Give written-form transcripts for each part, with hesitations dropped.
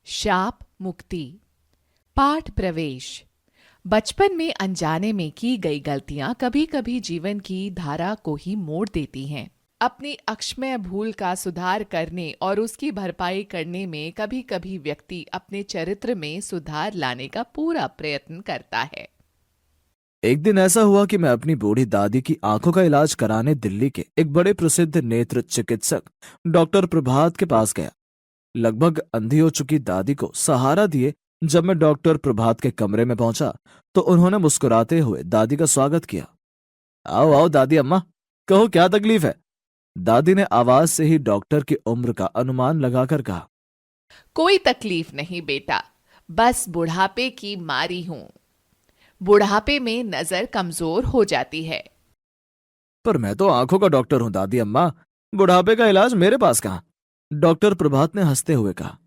शाप मुक्ति। पाठ प्रवेश। बचपन में अनजाने में की गई गलतियां कभी कभी जीवन की धारा को ही मोड़ देती हैं। अपनी अक्षम्य भूल का सुधार करने और उसकी भरपाई करने में कभी कभी व्यक्ति अपने चरित्र में सुधार लाने का पूरा प्रयत्न करता है। एक दिन ऐसा हुआ कि मैं अपनी बूढ़ी दादी की आंखों का इलाज कराने दिल्ली के एक बड़े प्रसिद्ध नेत्र चिकित्सक डॉक्टर प्रभात के पास गया। लगभग अंधी हो चुकी दादी को सहारा दिए जब मैं डॉक्टर प्रभात के कमरे में पहुंचा तो उन्होंने मुस्कुराते हुए दादी का स्वागत किया। आओ आओ दादी अम्मा, कहो क्या तकलीफ है? दादी ने आवाज से ही डॉक्टर की उम्र का अनुमान लगाकर कहा। कोई तकलीफ नहीं बेटा, बस बुढ़ापे की मारी हूं। बुढ़ापे में नजर कमजोर हो जाती है। पर मैं तो आंखों का डॉक्टर हूं दादी अम्मा, बुढ़ापे का इलाज मेरे पास कहां? डॉक्टर प्रभात ने हंसते हुए कहा।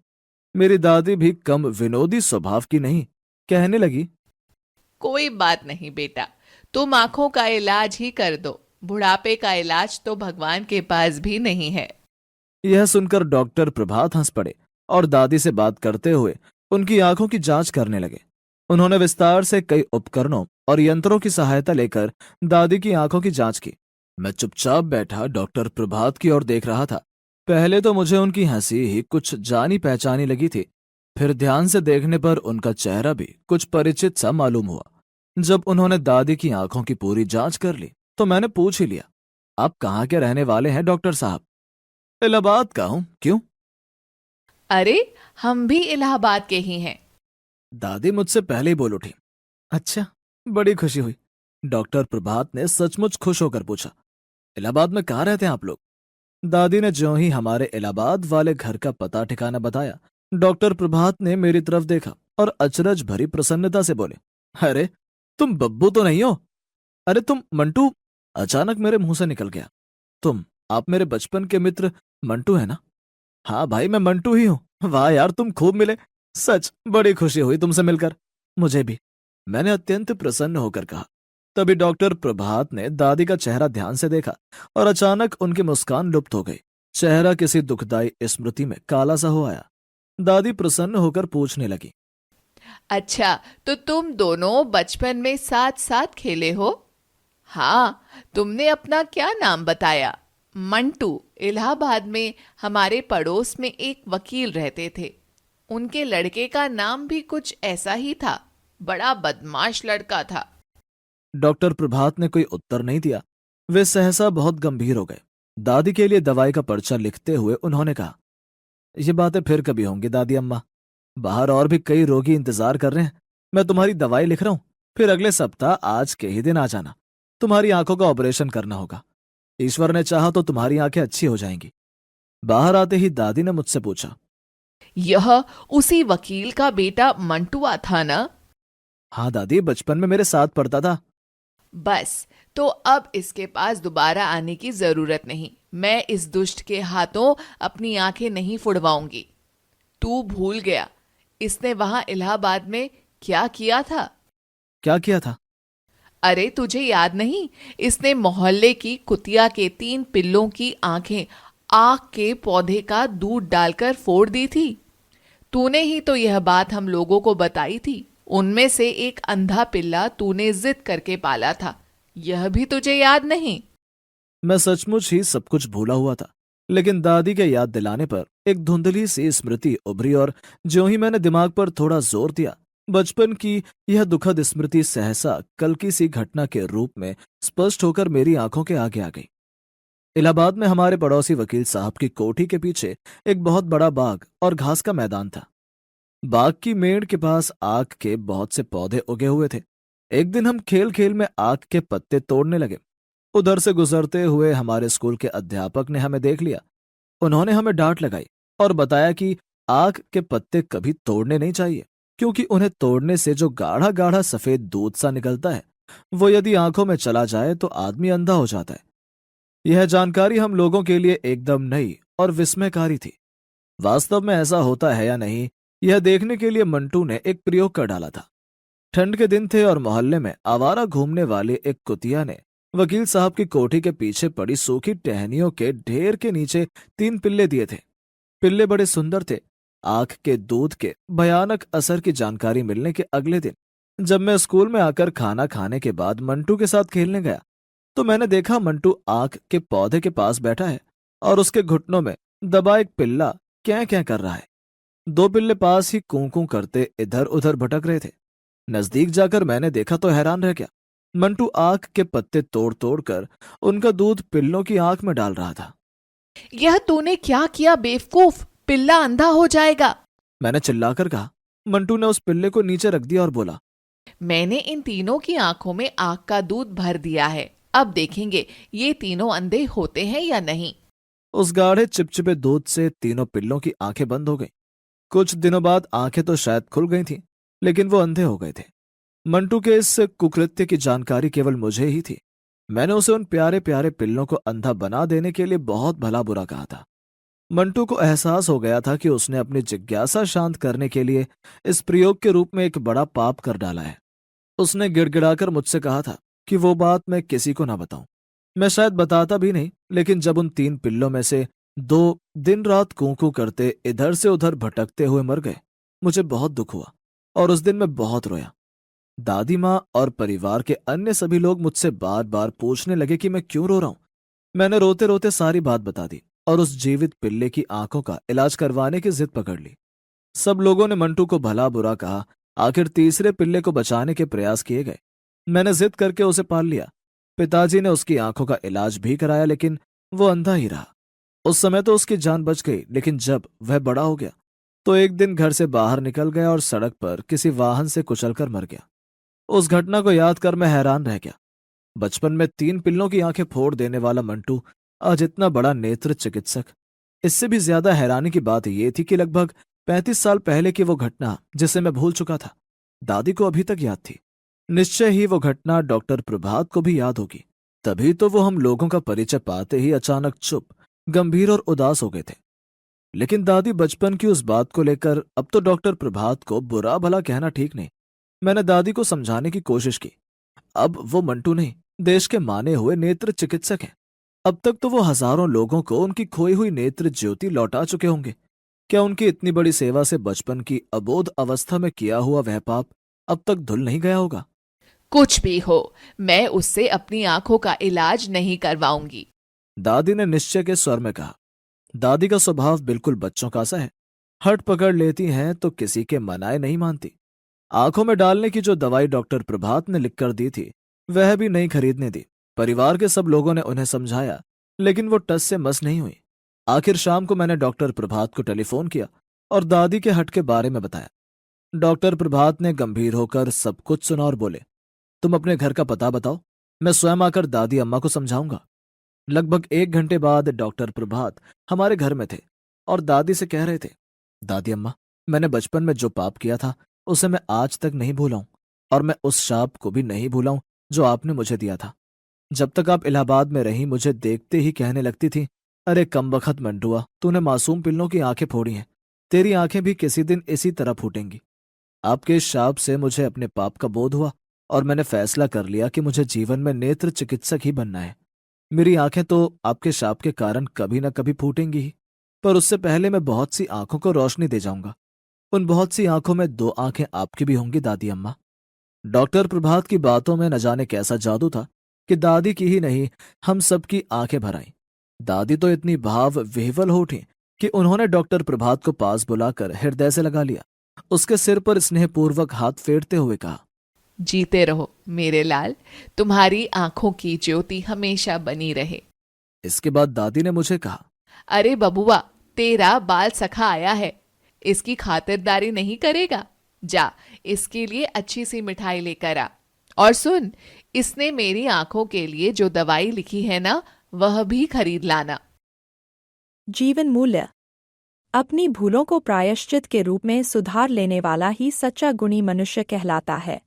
मेरी दादी भी कम विनोदी स्वभाव की नहीं, कहने लगी। कोई बात नहीं बेटा, तुम आंखों का इलाज ही कर दो। बुढ़ापे का इलाज तो भगवान के पास भी नहीं है। यह सुनकर डॉक्टर प्रभात हंस पड़े और दादी से बात करते हुए उनकी आंखों की जांच करने लगे। उन्होंने विस्तार से कई उपकरणों और यंत्रों की सहायता लेकर दादी की आंखों की जांच की। मैं चुपचाप बैठा डॉक्टर प्रभात की ओर देख रहा था। पहले तो मुझे उनकी हंसी ही कुछ जानी पहचानी लगी थी, फिर ध्यान से देखने पर उनका चेहरा भी कुछ परिचित सा मालूम हुआ। जब उन्होंने दादी की आंखों की पूरी जांच कर ली तो मैंने पूछ ही लिया, आप कहाँ के रहने वाले हैं डॉक्टर साहब? इलाहाबाद का हूं, क्यों? अरे, हम भी इलाहाबाद के ही हैं। दादी मुझसे पहले ही बोल उठी। अच्छा, बड़ी खुशी हुई। डॉक्टर प्रभात ने सचमुच खुश होकर पूछा, इलाहाबाद में कहाँ रहते हैं आप लोग? दादी ने ज्यों ही हमारे इलाहाबाद वाले घर का पता ठिकाना बताया, डॉक्टर प्रभात ने मेरी तरफ देखा और अचरज भरी प्रसन्नता से बोले, अरे तुम बब्बू तो नहीं हो? अरे तुम मंटू? अचानक मेरे मुंह से निकल गया। आप मेरे बचपन के मित्र मंटू है ना? हाँ भाई, मैं मंटू ही हूं। वाह यार, तुम खूब मिले। सच बड़ी खुशी हुई तुमसे मिलकर। मुझे भी, मैंने अत्यंत प्रसन्न होकर कहा। तभी डॉक्टर प्रभात ने दादी का चेहरा ध्यान से देखा और अचानक उनकी मुस्कान लुप्त हो गई। चेहरा किसी दुखदाई स्मृति में काला सा हो आया। दादी प्रसन्न होकर पूछने लगी, अच्छा, तो तुम दोनों बचपन में साथ साथ खेले हो? हाँ। तुमने अपना क्या नाम बताया? मंटू। इलाहाबाद में हमारे पड़ोस में एक वकील रहते थे। उनके लड़के का नाम भी कुछ ऐसा ही था। बड़ा बदमाश लड़का था। डॉक्टर प्रभात ने कोई उत्तर नहीं दिया। वे सहसा बहुत गंभीर हो गए। दादी के लिए दवाई का पर्चा लिखते हुए उन्होंने कहा, ये बातें फिर कभी होंगी दादी अम्मा। बाहर और भी कई रोगी इंतजार कर रहे हैं। मैं तुम्हारी दवाई लिख रहा हूं, फिर अगले सप्ताह आज के ही दिन आ जाना। तुम्हारी आंखों का ऑपरेशन करना होगा। ईश्वर ने चाहा तो तुम्हारी आंखें अच्छी हो जाएंगी। बाहर आते ही दादी ने मुझसे पूछा, यह उसी वकील का बेटा मंटुआ था ना? हाँ दादी, बचपन में मेरे साथ पढ़ता था। बस, तो अब इसके पास दोबारा आने की जरूरत नहीं। मैं इस दुष्ट के हाथों अपनी आंखें नहीं फुड़वाऊंगी। तू भूल गया इसने वहां इलाहाबाद में क्या किया था? क्या किया था? अरे, तुझे याद नहीं? इसने मोहल्ले की कुतिया के 3 पिल्लों की आंखें आक के पौधे का दूध डालकर फोड़ दी थी। तूने ही तो यह बात हम लोगों को बताई थी। उनमें से एक अंधा पिल्ला तूने जिद करके पाला था। यह भी तुझे याद नहीं? मैं सचमुच ही सब कुछ भूला हुआ था, लेकिन दादी के याद दिलाने पर एक धुंधली सी स्मृति उभरी और ज्यों ही मैंने दिमाग पर थोड़ा जोर दिया, बचपन की यह दुखद स्मृति सहसा कल की सी घटना के रूप में स्पष्ट होकर मेरी आंखों के आगे आ गई। इलाहाबाद में हमारे पड़ोसी वकील साहब की कोठी के पीछे एक बहुत बड़ा बाग और घास का मैदान था। बाग की मेड़ के पास आक के बहुत से पौधे उगे हुए थे। एक दिन हम खेल खेल में आक के पत्ते तोड़ने लगे। उधर से गुजरते हुए हमारे स्कूल के अध्यापक ने हमें देख लिया। उन्होंने हमें डांट लगाई और बताया कि आक के पत्ते कभी तोड़ने नहीं चाहिए, क्योंकि उन्हें तोड़ने से जो गाढ़ा गाढ़ा सफेद दूध सा निकलता है, वो यदि आंखों में चला जाए तो आदमी अंधा हो जाता है। यह जानकारी हम लोगों के लिए एकदम नई और विस्मयकारी थी। वास्तव में ऐसा होता है या नहीं, यह देखने के लिए मंटू ने एक प्रयोग कर डाला था। ठंड के दिन थे और मोहल्ले में आवारा घूमने वाली एक कुतिया ने वकील साहब की कोठी के पीछे पड़ी सूखी टहनियों के ढेर के नीचे 3 पिल्ले दिए थे। पिल्ले बड़े सुंदर थे, आंख के दूध के भयानक असर की जानकारी मिलने के अगले दिन जब मैं स्कूल में आकर खाना खाने के बाद मंटू के साथ खेलने गया तो मैंने देखा मंटू आंख के पौधे के पास बैठा है और उसके घुटनों में दबा एक पिल्ला क्या क्या कर रहा है। दो पिल्ले पास ही कूं कूं करते इधर उधर भटक रहे थे। नजदीक जाकर मैंने देखा तो हैरान रह गया। मंटू आंख के पत्ते तोड़ तोड़ कर उनका दूध पिल्लों की आंख में डाल रहा था। यह तूने क्या किया बेवकूफ, पिल्ला अंधा हो जाएगा। मैंने चिल्लाकर कहा। मंटू ने उस पिल्ले को नीचे रख दिया और बोला, मैंने इन तीनों की आंखों में आग का दूध भर दिया है, अब देखेंगे ये तीनों अंधे होते हैं या नहीं। उस गाढ़े चिपचिपे दूध से तीनों पिल्लों की आंखें बंद हो गईं। कुछ दिनों बाद आंखें तो शायद खुल गई थीं, लेकिन वो अंधे हो गए थे। मंटू के इस कुकृत्य की जानकारी केवल मुझे ही थी। मैंने उसे उन प्यारे प्यारे पिल्लों को अंधा बना देने के लिए बहुत भला बुरा कहा था। मंटू को एहसास हो गया था कि उसने अपनी जिज्ञासा शांत करने के लिए इस प्रयोग के रूप में एक बड़ा पाप कर डाला है। उसने गिड़गिड़ाकर मुझसे कहा था कि वो बात मैं किसी को ना बताऊं। मैं शायद बताता भी नहीं, लेकिन जब उन तीन पिल्लों में से दो दिन रात कूं करते इधर से उधर भटकते हुए मर गए, मुझे बहुत दुख हुआ और उस दिन मैं बहुत रोया। दादी माँ और परिवार के अन्य सभी लोग मुझसे बार बार पूछने लगे कि मैं क्यों रो रहा हूं। मैंने रोते रोते सारी बात बता दी और उस जीवित पिल्ले की आंखों का इलाज करवाने की जिद पकड़ ली। सब लोगों ने मंटू को भला बुरा कहा। आखिर तीसरे पिल्ले को बचाने के प्रयास किए गए। मैंने जिद करके उसे पाल लिया। पिताजी ने उसकी आंखों का इलाज भी कराया, लेकिन वो अंधा ही रहा। उस समय तो उसकी जान बच गई, लेकिन जब वह बड़ा हो गया तो एक दिन घर से बाहर निकल गया और सड़क पर किसी वाहन से कुचलकर मर गया। उस घटना को याद कर मैं हैरान रह गया। बचपन में तीन पिल्लों की आंखें फोड़ देने वाला मंटू आज इतना बड़ा नेत्र चिकित्सक। इससे भी ज्यादा हैरानी की बात यह थी कि लगभग 35 साल पहले की वो घटना, जिसे मैं भूल चुका था, दादी को अभी तक याद थी। निश्चय ही वो घटना डॉक्टर प्रभात को भी याद होगी। तभी तो वो हम लोगों का परिचय पाते ही अचानक चुप, गंभीर और उदास हो गए थे। लेकिन दादी बचपन की उस बात को लेकर अब तो डॉक्टर प्रभात को बुरा भला कहना ठीक नहीं। मैंने दादी को समझाने की कोशिश की। अब वो मंटू नहीं, देश के माने हुए नेत्र चिकित्सक हैं। अब तक तो वो हजारों लोगों को उनकी खोई हुई नेत्र ज्योति लौटा चुके होंगे। क्या उनकी इतनी बड़ी सेवा से बचपन की अबोध अवस्था में किया हुआ वह पाप अब तक धुल नहीं गया होगा? कुछ भी हो, मैं उससे अपनी आंखों का इलाज नहीं करवाऊंगी, दादी ने निश्चय के स्वर में कहा। दादी का स्वभाव बिल्कुल बच्चों का सा है। हट पकड़ लेती हैं तो किसी के मनाए नहीं मानती। आंखों में डालने की जो दवाई डॉक्टर प्रभात ने लिखकर दी थी, वह भी नहीं खरीदने दी। परिवार के सब लोगों ने उन्हें समझाया, लेकिन वो टस से मस नहीं हुई। आखिर शाम को मैंने डॉक्टर प्रभात को टेलीफोन किया और दादी के हट के बारे में बताया। डॉक्टर प्रभात ने गंभीर होकर सब कुछ सुना और बोले, तुम अपने घर का पता बताओ, मैं स्वयं आकर दादी अम्मा को समझाऊंगा। लगभग 1 घंटे बाद डॉक्टर प्रभात हमारे घर में थे और दादी से कह रहे थे, दादी अम्मा, मैंने बचपन में जो पाप किया था उसे मैं आज तक नहीं भूला हूं, और मैं उस शाप को भी नहीं भूला हूं जो आपने मुझे दिया था। जब तक आप इलाहाबाद में रही, मुझे देखते ही कहने लगती थी, अरे कमबख्त मंटुआ, तूने मासूम पिल्लों की आंखें फोड़ी हैं, तेरी आंखें भी किसी दिन इसी तरह फूटेंगी। आपके इस शाप से मुझे अपने पाप का बोध हुआ और मैंने फैसला कर लिया कि मुझे जीवन में नेत्र चिकित्सक ही बनना है। मेरी आंखें तो आपके शाप के कारण कभी न कभी फूटेंगी ही, पर उससे पहले मैं बहुत सी आंखों को रोशनी दे जाऊंगा। उन बहुत सी आंखों में 2 आंखें आपकी भी होंगी दादी अम्मा। डॉक्टर प्रभात की बातों में न जाने कैसा जादू था कि दादी की ही नहीं, हम सबकी आंखें भर आईं। दादी तो इतनी भाव विह्वल हो उठी कि उन्होंने डॉक्टर प्रभात को पास बुलाकर हृदय से लगा लिया। उसके सिर पर स्नेहपूर्वक हाथ फेरते हुए कहा, जीते रहो मेरे लाल, तुम्हारी आंखों की ज्योति हमेशा बनी रहे। इसके बाद दादी ने मुझे कहा, अरे बबुआ, तेरा बाल सखा आया है, इसकी खातिरदारी नहीं करेगा? जा, इसके लिए अच्छी सी मिठाई लेकर आ। और सुन, इसने मेरी आंखों के लिए जो दवाई लिखी है ना, वह भी खरीद लाना। जीवन मूल्य। अपनी भूलों को प्रायश्चित के रूप में सुधार लेने वाला ही सच्चा गुणी मनुष्य कहलाता है।